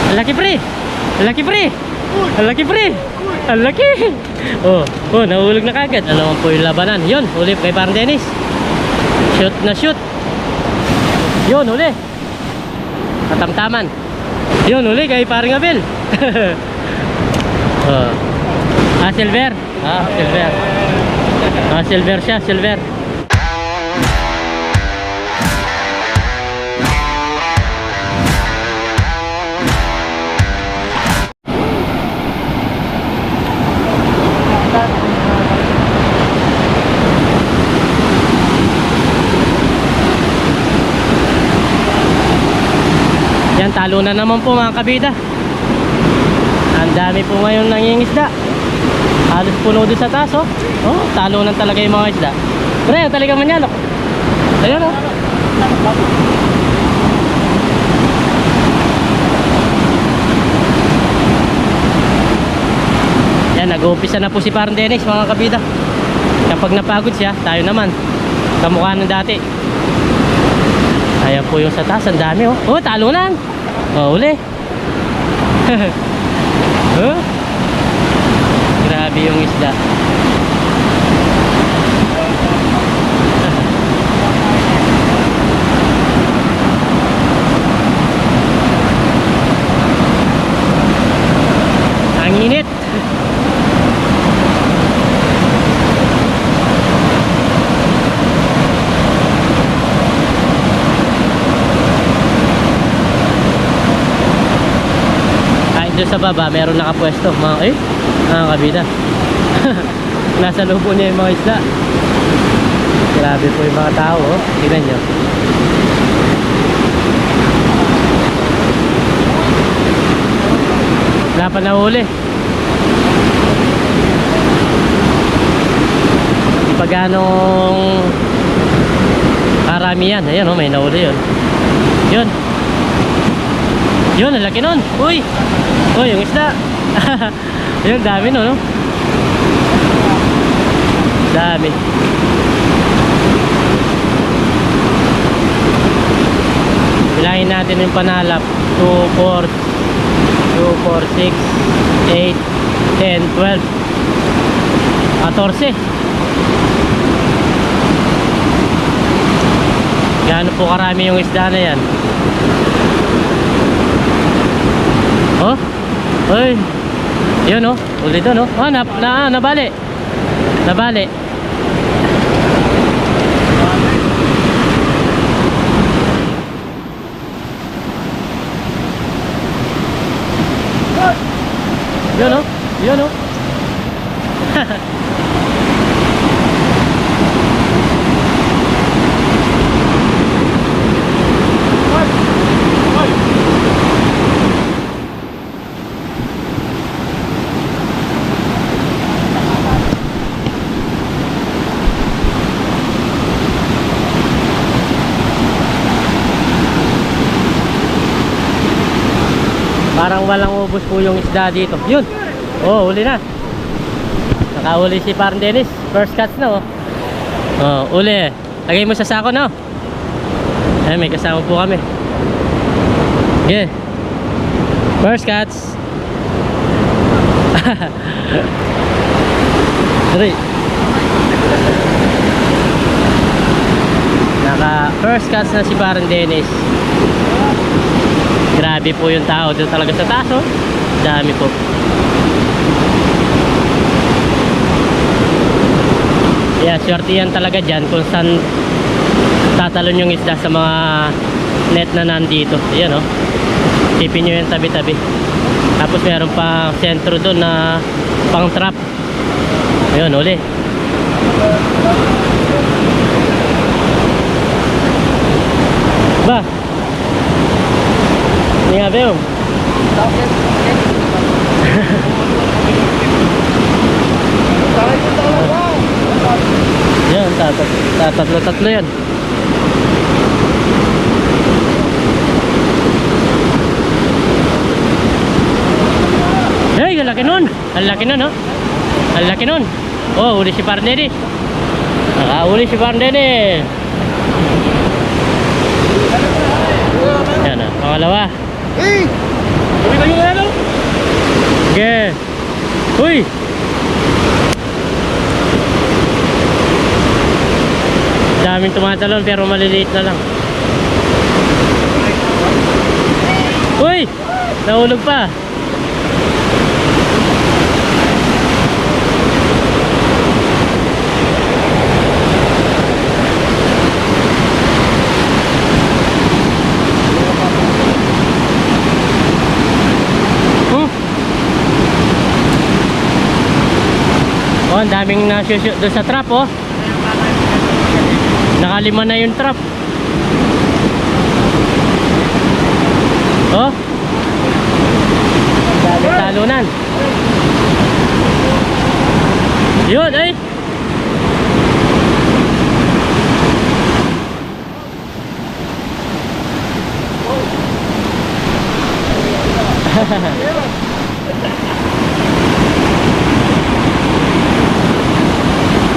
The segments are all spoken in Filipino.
Ang laki pre. Ang laki pre. Ang laki pre. Ang laki. Oh, oh, nahulog na kagad. Ano naman po yung labanan? Yun, uli kay parang Dennis. Shoot na shoot. Yun, uli. Katamtaman. Yun, uli kay parang Abel. Oh. Ah, silver. Ah, silver. Ah, silver siya, silver. Yan, talo na naman po mga kabida. Ang dami po ngayon nangingisda. Halos puno doon sa taas, oh. Oh, talo na talaga yung mga isda. Pre, ang talaga manyanok. Ayan, oh. Yan, nag-uumpisa na po si parang Dennis mga kabida. Kapag napagod siya, tayo naman. Kamukha ng dati. Ayan po yung sa taas, ang dami, oh. Oh, talo na. Oh, uli. Oh. Grabe yung isda. Ang init. Doon sa baba meron nakapwesto mga kabida. Nasa lubo niya yung mga isda. Grabe po yung mga tao, oh. Tignan nyo. Wala pa nahuli. Pag anong karami yan. Ayan, oh, may nahuli yun. Yun. Yun, ang laki nun. Uy. Uy, yung isda. Yun, dami no, no? Dami. Bilangin natin yung panalap. 2, 4, 6, 8, 10, 12, 14. Gaano po karami yung isda na yan? Oh, oy, yun oh, ulit doon oh. Ah, nabali. Nabali. Yun oh, yun oh. Parang walang ubos po yung isda dito. Yun. Oh, uli na. Nakauli si parang Dennis. First catch na, oh. Oh, uli. Lagay mo sa sako, no? Ay, may kasama po kami. Yeah. First catch. Sorry. Naka first catch na si parang Dennis. Grabe po yung tao doon talaga sa taas, oh. Dami po. Yeah, swerte yan talaga dyan kung saan tatalon yung isda sa mga net na nandito. Ayan, oh. Tipin nyo yung tabi-tabi. Tapos meron pa sentro doon na pang trap. Ayun, uli. Ba? Ini nga ba yun? Yan, tatlo yan. Hey, ang laki nun. Ang laki nun, oh. Ang laki nun. Oh, uli si Parnedi. Nakauli si Parnedi. Yan, pangalawa. Hey! Sige. Uy! Daming tumatalon pero maliliit na lang. Uy! Nahulog pa. Oh, ang daming nasushoot doon sa trap, oh. Nakalima na yung trap. Oh. Daming talunan. Yun, ay.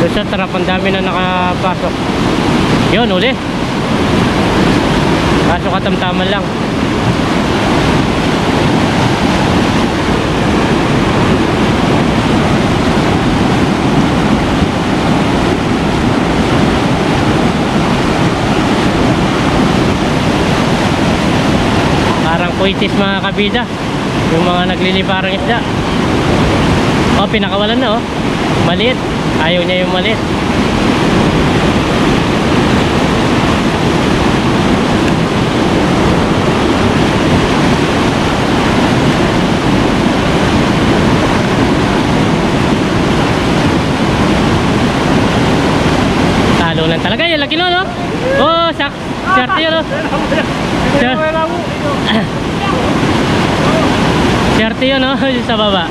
Doon sa trap, ang dami na nakapasok. Yun, uli. Kaso katamtaman lang. Parang kuitis mga kabida, yung mga nagliliparang isda. Oh, pinakawalan na, oh. Maliit. Ayaw niya yung maliit. Talunan talaga. Yung laki nun, no? Oh, swerte yun, no? Swerte yun, no? Sa baba.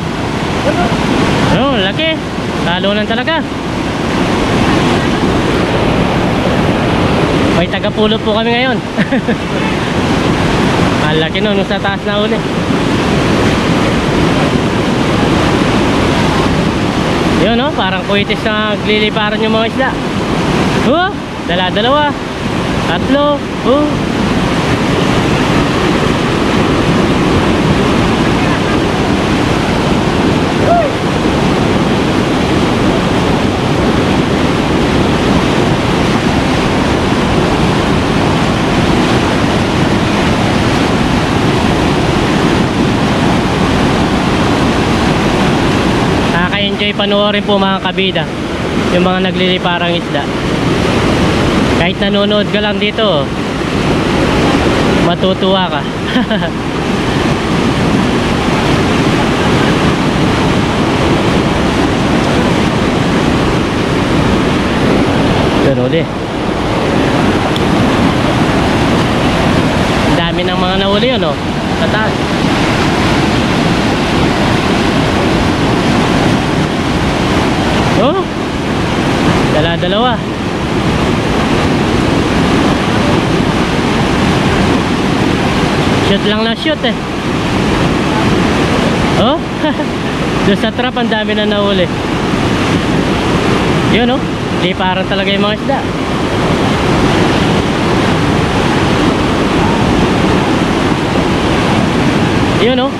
Oh, laki. Talunan talaga. May tagapulot po kami ngayon. Malaki nun sa taas na uli. Yun, no? Parang kuitis na nagliliparan yung mga isda. Oh, dalawa, tatlo. Oh. Enjoy panoorin po mga kabida yung mga nagliliparang isda. Kahit nanonood ka lang dito, matutuwa ka. Pero ang dami ng mga nahuli yun, oh. Pataas. Oh, dalawa. Shoot lang na shoot, eh. Oh, doon sa trap ang dami na nahuli. Yun, oh. Di parang talaga yung mga isda. Yun, oh.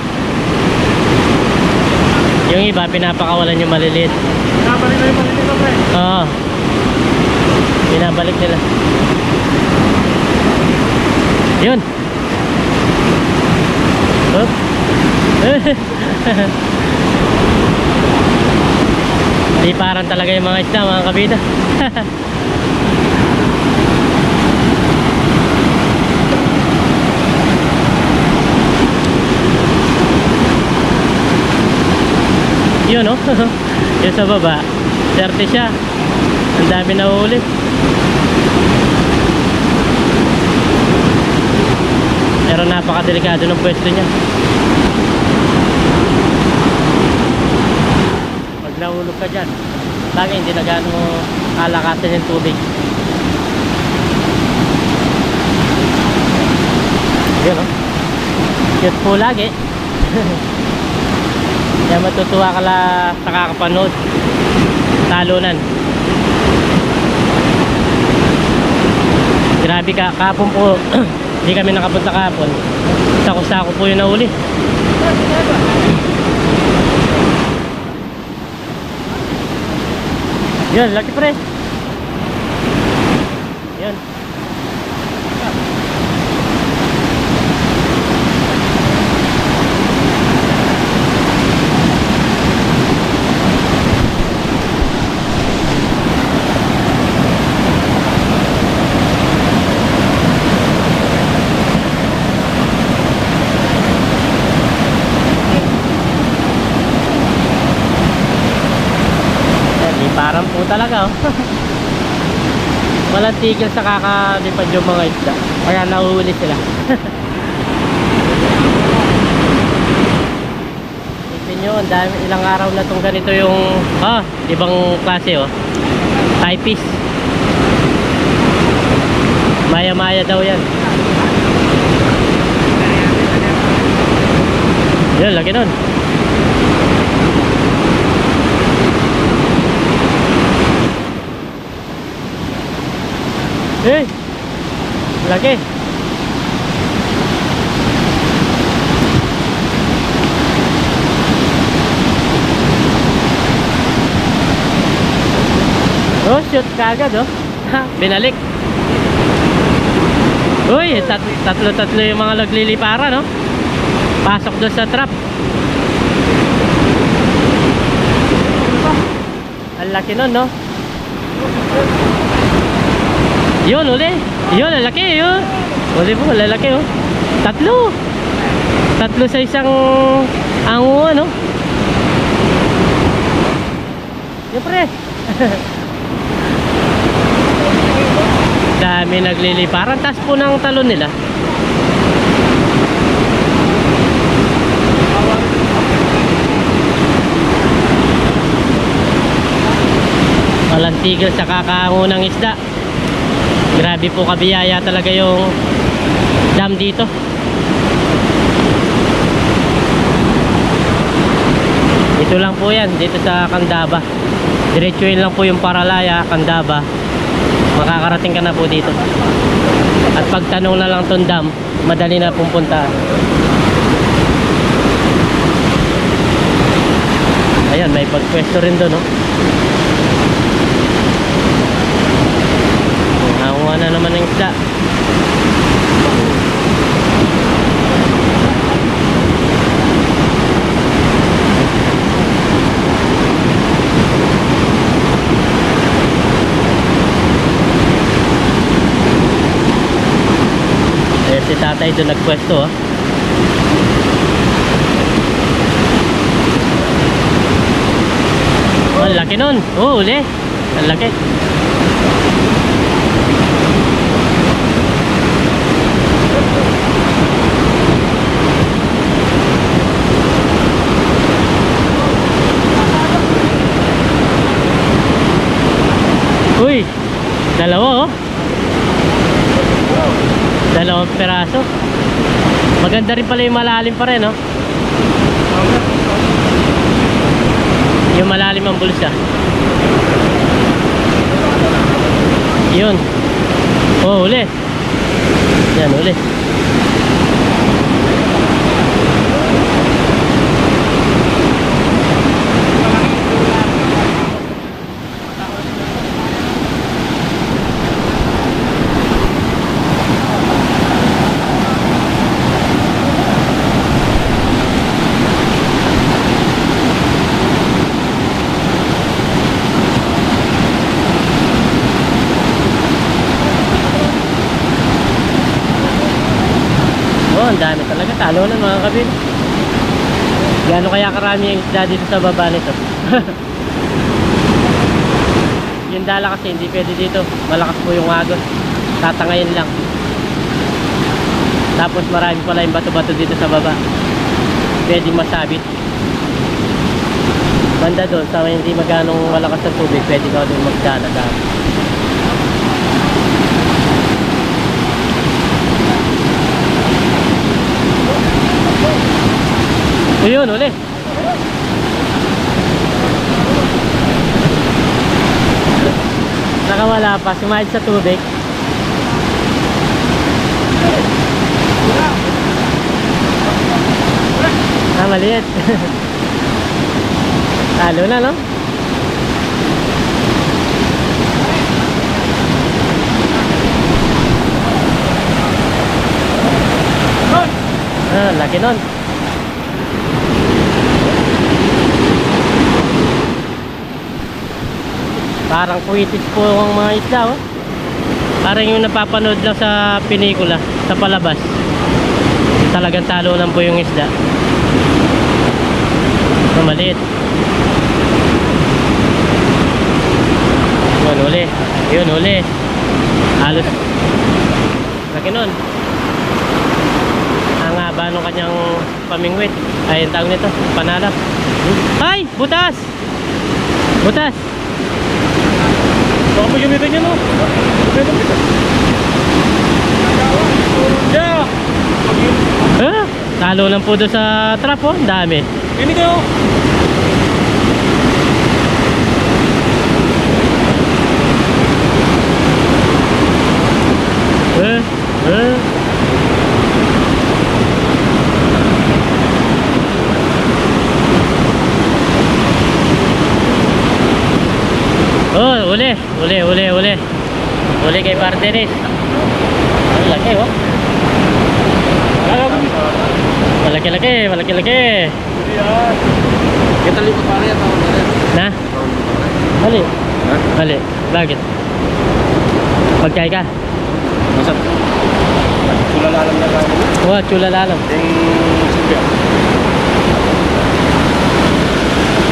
Yung iba pinapakawalan yung maliliit. Pinabalik na yung maliliit na, pre. Oo. Pinabalik nila. Yun. Oop. Di parang talaga yung mga isda, mga kabida. Yun, no? Yun sa baba, swerte siya. Ang dami na uhuli. Pero napakadelikado ng pwesto niya. Pag nahulog ka dyan, lagi hindi na gaano kalakasan yung tubig. Yun, no? Cute po lagi. Kaya matutuwa ka lang sa kakapanood. Talunan. Grabe ka, kahapon po hindi kami nakapunta kahapon. Sako-sako po yung nahuli. Yun, laki pre. Yun. Parang po talaga oh. Walang tigil sa kakalipad yung mga isda. Kaya nahuhuli sila. Isipin nyo, ang dami, ilang araw na itong ganito yung ibang klase oh. Typist. Maya maya daw yan. Yun, laki nun. Eh, laki. Oh, shoot kagad oh. Binalik. Uy, tatlo yung mga naglilipara no. Pasok doon sa trap. Ang laki nun no. Yun, uli. Yun, lalaki yun. Uli po, lalaki oh. Tatlo sa isang ango ano. Yun pre. Dami nagliliparan. Tas po ng talon nila. Walang tigil sa kakaango ng isda. Grabe po kabiyaya talaga yung dam dito. Ito lang po yan, dito sa Candaba. Diretsuin lang po yung Paralaya, Candaba. Makakarating ka na po dito. At pagtanong na lang tong dam, madali na pupunta. Ayan, may pagpwesto rin doon, no? Nakuha na naman ng isda. Eh, si tatay doon nagpwesto oh. Oh, ang laki nun. Oh, uli. Ang laki. Uy, dalawa oh. Dalawang peraso. Maganda rin pala yung malalim pa rin oh. Yung malalim ang bulsa. Yun. Oh, uli. Yan, uli. Ang dami talaga, talo na mga kabin. Gaano kaya karami yung isda dito sa baba nito? Yung dala kasi hindi pwede dito, malakas po yung agos, tatangayin lang. Tapos marami pala yung bato-bato dito sa baba, pwede masabit. Banda doon sa hindi magganong malakas na tubig, pwede ka doon magdala-dala. Ayun, uli. Nakawala pa, sumahid sa tubig. Maliit. Talo na, no? Laki nun. Parang kuitis po ang mga isda, oh. Parang yung napapanood lang sa pelikula, sa palabas. Talagang talo lang po yung isda. Ito maliit. Yun, huli. Yun, huli. Halos. Laki nun. Ang haba nung kanyang pamingwit. Ay, yung tawag nito, panalap. Ay! Butas! Butas! Baka mo gamitin yan, no? Yeah! Ah, talo lang po doon sa trap, oh. Ang dami. Ini kayo! Eh. Oh, uli. Uli kay Pardenis. Ang laki, oh. Malaki. Kita lipat pare atau Na? Mali. Mali. Bakit? Magkay ka? Masat. Sulalalam na lang. Wah, chulalalam. Yung silbi.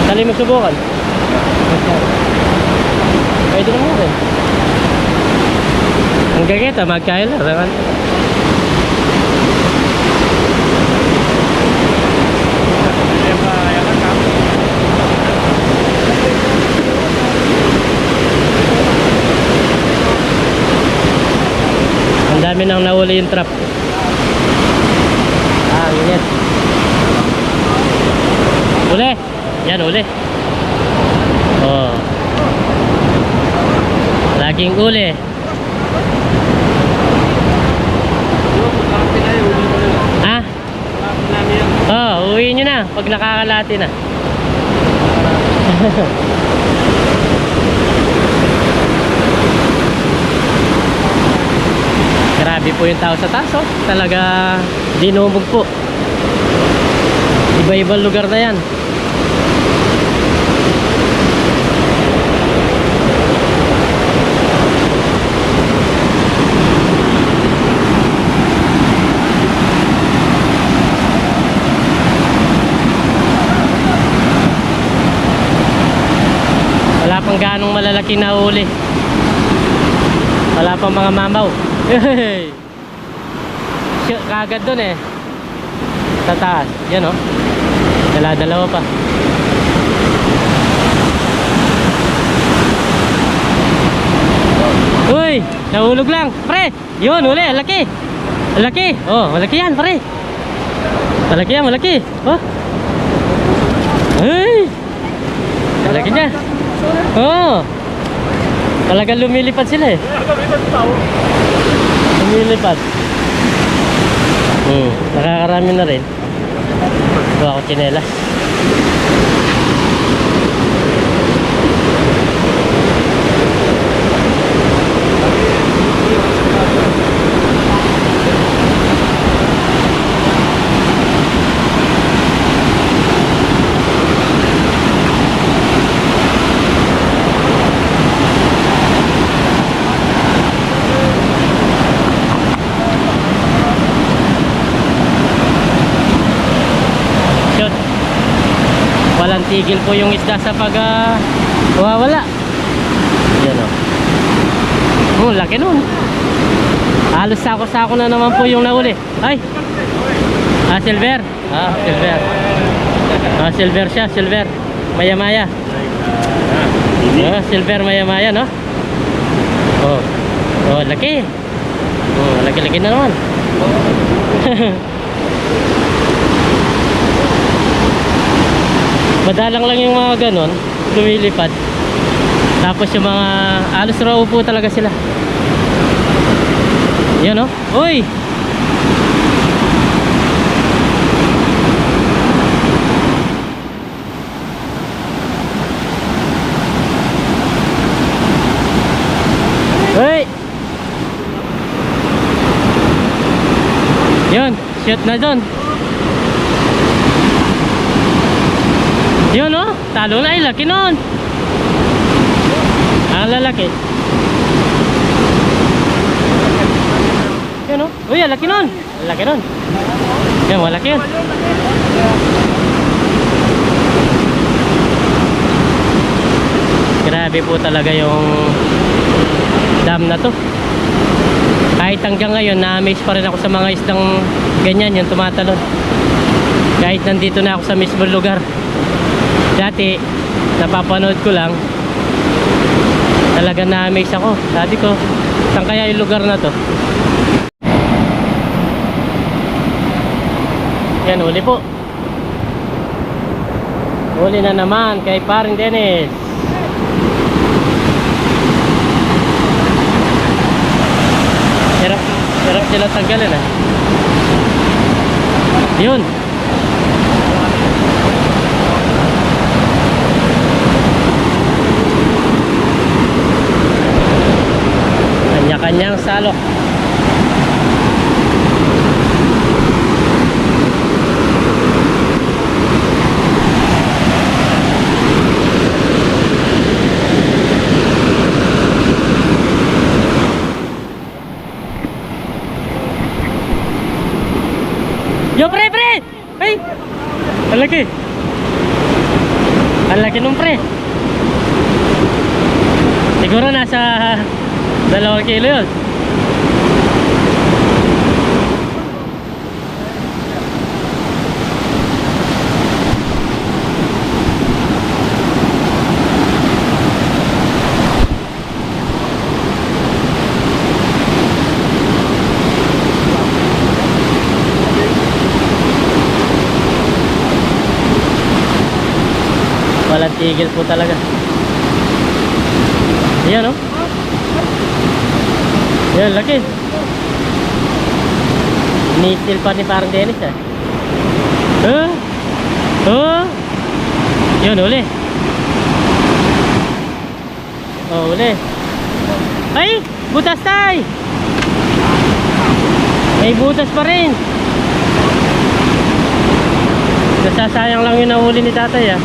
Dali mo subukan. Pwede naman rin. Ang gageta, magkaya lang. Ang dami nang nahuli yung trap. Ah, ganyan. Uli. Yan, uli. Oh. Laging uli. Ha? Oh, uwi nyo na pag nakakalati na. Grabe po yung tao sa taas, oh. Talaga dinumog po. Iba-ibang lugar na yan. Wala pang ganong malalaki na uli. Wala pang mga mamaw. Hey! Kagad dun eh. Sa taas. Yan, oh. Dala-dalawa pa. Uy! Nahulog lang. Pre! Yun, uli. Laki. Laki. Oh, malaki yan, pre. Malaki yan, malaki. Oh. Hey! Malaki niya. Oh. Talagang lumilipad sila eh. Lumilipad. Nakakarami na rin. Gawa ko tsinelas. Walang tigil po yung isda sa pag wawala. Yan, oh. Laki nun. Halos sako-sako na naman po yung nahuli. Ay! Silver. Silver. Silver siya, silver. Maya-maya. Silver maya-maya, no? Oh, laki. Laki-laki na naman. Madalang lang yung mga ganon, lumilipad. Tapos yung mga alos raw po talaga sila. Yan, oh. Uy! Uy! Yun, shoot na dun. Yun oh, talo na. Ay, laki nun. Ang lalaki. Yan oh. Uy, ang laki nun. Ang laki nun. Yan, malaki yun. Grabe po talaga yung dam na to. Kahit hanggang ngayon, na-amaze pa rin ako sa mga isdang ganyan, yung tumatalon. Kahit nandito na ako sa mismo lugar. Dati, napapanood ko lang. Talaga na-amaze ako. Sabi ko, saan kaya yung lugar na to? Yan, huli po. Huli na naman kay Paring Dennis. Hirap sila tanggalin ah. Yun. Kanya-kanyang salok. Yo, pre! Ay! Ang laki! Ang laki nung pre! Siguro nasa 2 kilo yun. Walang tigil po talaga. Ayan o. Ayan, laki. Nitil pa ni Parang Dennis ah. Yun, uli. Oh, uli. Ay! Butas tay! May butas pa rin. Nasasayang lang yung nahuli ni tatay ah.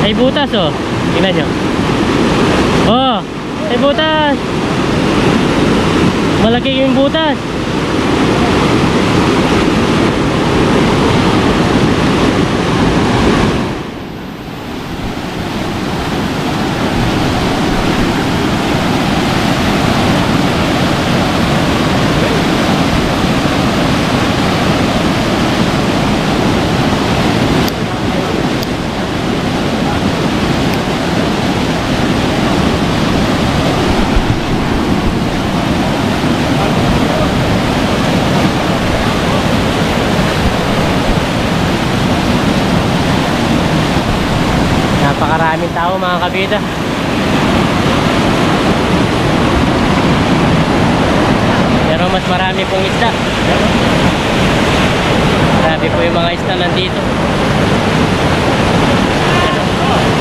Ay butas oh. Tingnan nyo. Oh, ay butas. Malaki yung butas. Napakaraming tao mga kabida. Pero mas marami pong isda. Marami po yung mga isda nandito.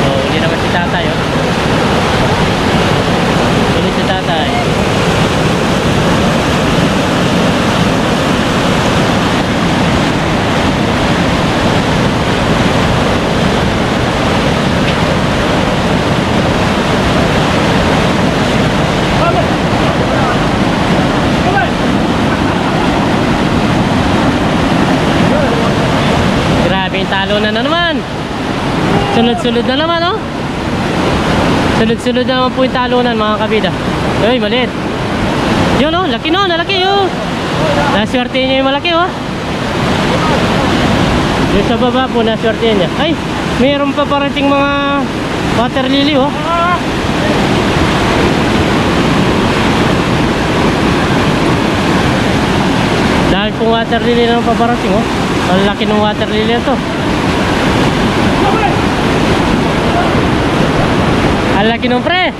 So, huli naman si tatay oh. Huli si tatay. Talo na naman. Sunod-sunod na naman oh. Sunod-sunod na naman po yung talunan mga kabida. Uy, maliit. Yun oh, laki no, nalaki oh. Naswerte niya yung malaki oh. Yung sa baba po naswerte niya. Ay, mayroon pa parating mga water lily oh. Dahil pong water lily na paparating oh. Ang laki ng water lily ito. Ang laki ng pre.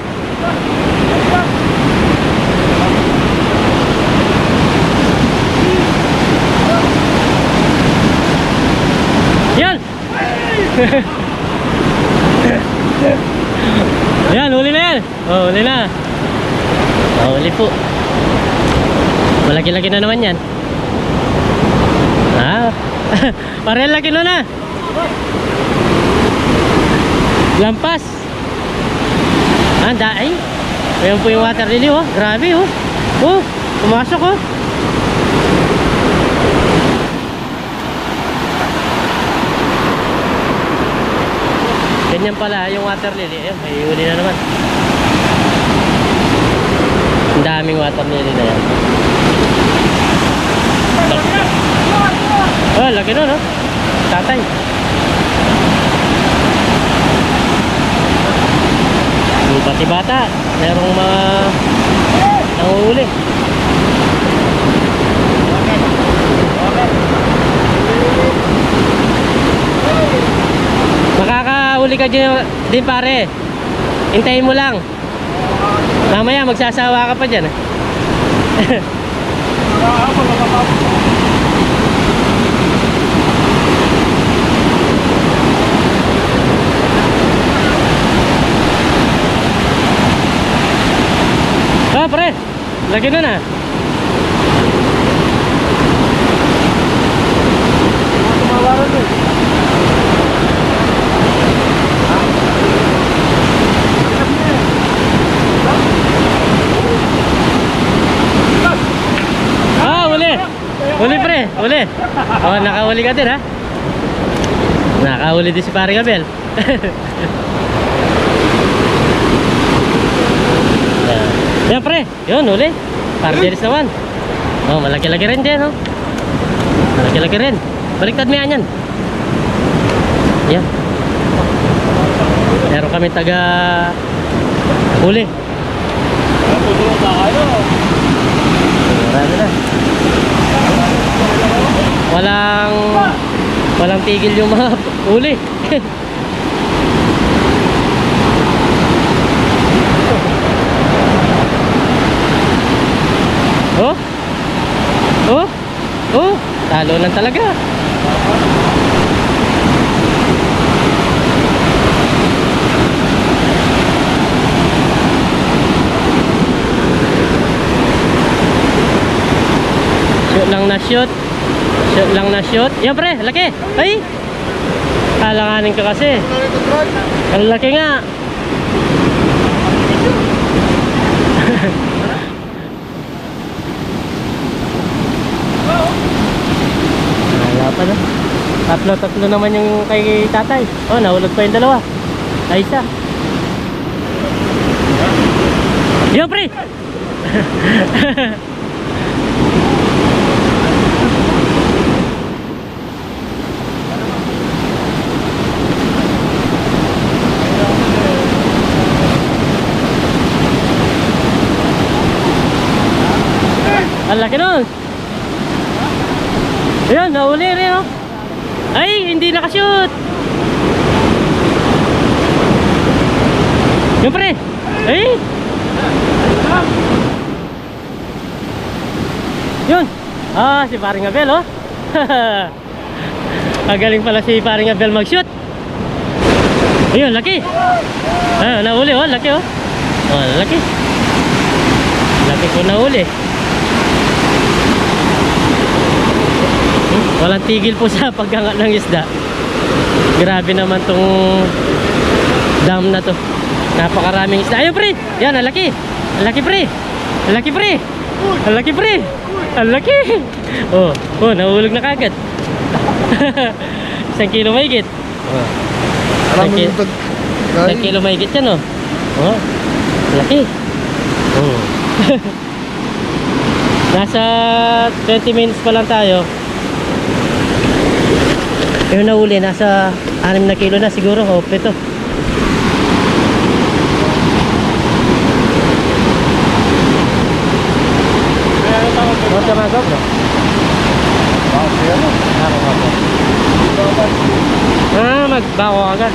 Yan. Yan, huli na yan. Oh, huli na. Oh, huli po. Malaki-laki na naman yan. Ah, parehal laki nun ah. Lampas. Ay. Ayan po yung water lily, oh. Grabe, oh. Oh, pumasok, oh. Ganyan pala yung water lily. Ayun, may huli na naman. Ang daming water lily na yan. Oh, laki nun, oh. Tatay. Yung pati bata, merong mga nanguhuli. Makakahuli ka din pare. Hintayin mo lang. Mamaya magsasawa ka pa dyan. Ah, pre. Lagi na na. Uli pre, uli. Oh, nakahuli ka din ha. Nakahuli din si Pare Abel. Yan pre, yun uli. Parderis naman. Oh, malaki-laki rin din, oh. Malaki-laki rin. Baliktad mo yan. Yan. Meron kami taga huli. Tutulong na kayo. Marami na. Walang tigil yung mga huli. Oh. Oh. Oh, talo lang talaga. Shoot lang na shoot. Shoot lang na shoot. Yan pre, laki. Ay. Alanganin ka kasi. Ang laki nga. Wala pa na. Tatlo naman yung kay tatay. Oh, nahulog pa yung dalawa. Ay isa. Yan pre. Ang laki nun. Ayan, nahuli rin, oh. Ay, hindi nakashoot. Yung pre. Ay. Yun. Ah, si Paring Abel, oh. Magaling pala si Paring Abel mag-shoot. Ayun, laki. Ah, nahuli, oh. Laki, oh. Oh, laki. Laki po nahuli. Walang tigil po sa paggangat ng isda. Grabe naman tong dam na to. Napakaraming isda. Ayun pre. Yan, ang laki. Ang laki pre. Ang laki pre. Ang laki pre. Ang laki. Oh, oh, nahulog na kagad. 1 kilo mahigit. Oh. 1 kilo mahigit yan, oh. Oh. Laki. Oh. Nasa 20 minutes pa lang tayo. Yung nahuli, nasa 6 na kilo na siguro, o 7. Ano ka mga gobro? Ah, magbako agad.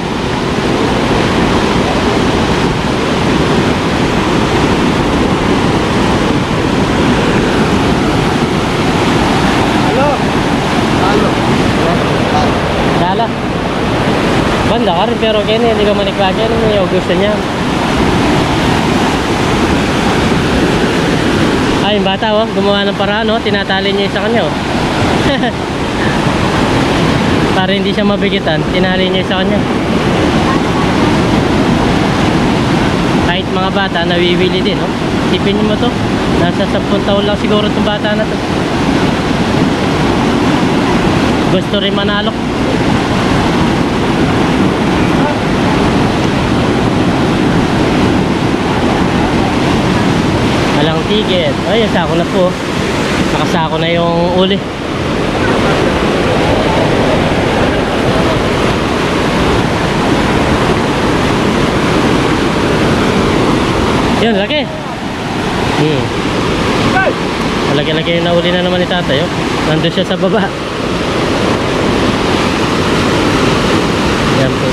Dala. Banda ka rin pero kaya hindi ka manikbagyan. Ano yung gusto niya? Ay, yung bata, oh, gumawa ng paraan, oh. Tinatali niya sa kanya, oh. Para hindi siya mabigitan, tinali niya sa kanya. mga bata nawiwili din, no? Isipin mo to, nasa 10 taon lang siguro itong bata na to. Gusto rin manalo. Walang ticket. Ay, sako na po. Nakasako na yung uli. Yun, laki. Laki-laki yung nauli na naman ni tatay, oh. Nandun siya sa baba. Yan po.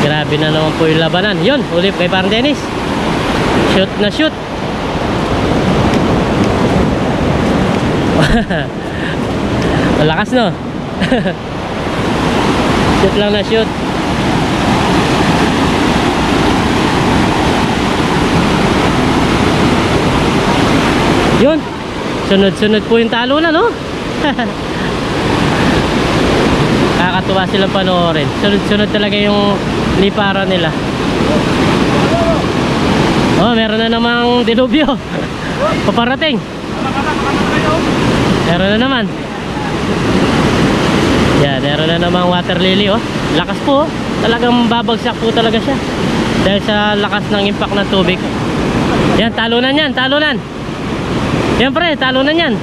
Grabe na naman po yung labanan. Yun, uli kay Parang Dennis. Shoot na shoot. Malakas, no? Shoot lang na shoot. Yun. Sunod-sunod po yung talo na, no? Kakatuwa silang panoorin. Sunod-sunod talaga yung liparan nila. Oh, meron na namang dilubyo. Paparating. Meron na naman. Yan, meron na namang water lily, oh. Lakas po, oh. Talagang babagsak po talaga siya dahil sa lakas ng impact ng tubig. Yan, talunan yan, talunan. Yan pre, talunan yan.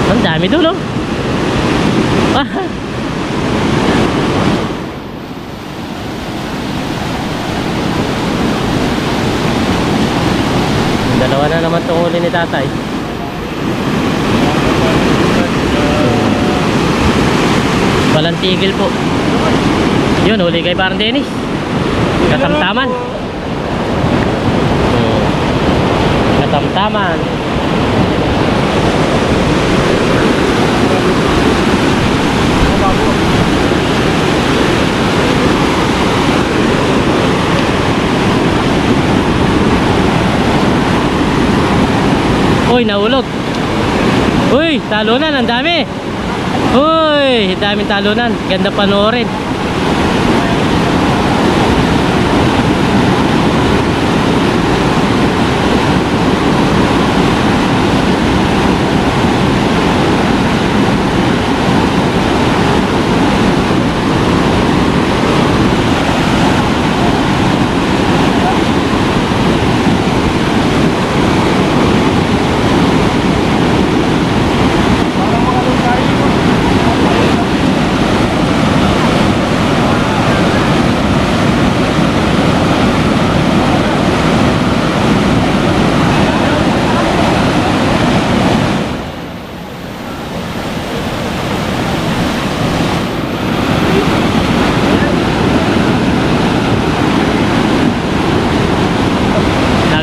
Ang dami doon, oh. Dalawa na naman itong huli ni tatay. Walang tigil po. Yun, huli kay Parang Dennis. Katamtaman. Katamtaman. Uy, nahulog. Uy, talunan, ang dami. Uy, daming talunan. Ganda panoorin.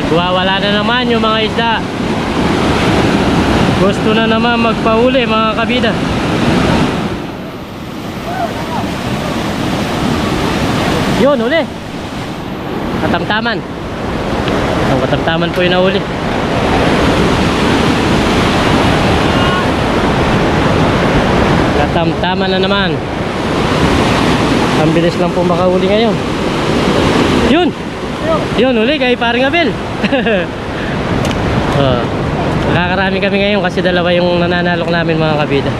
Nagwawala na naman yung mga isda. Gusto na naman magpahuli mga kabida. Yun, huli. Katamtaman. Ang katamtaman po yung nahuli. Katamtaman na naman. Ang bilis lang po makahuli ngayon. Yun. Yun, huli kay Paring Abel. Nakakarami kami ngayon kasi dalawa yung nananalok namin mga kabida.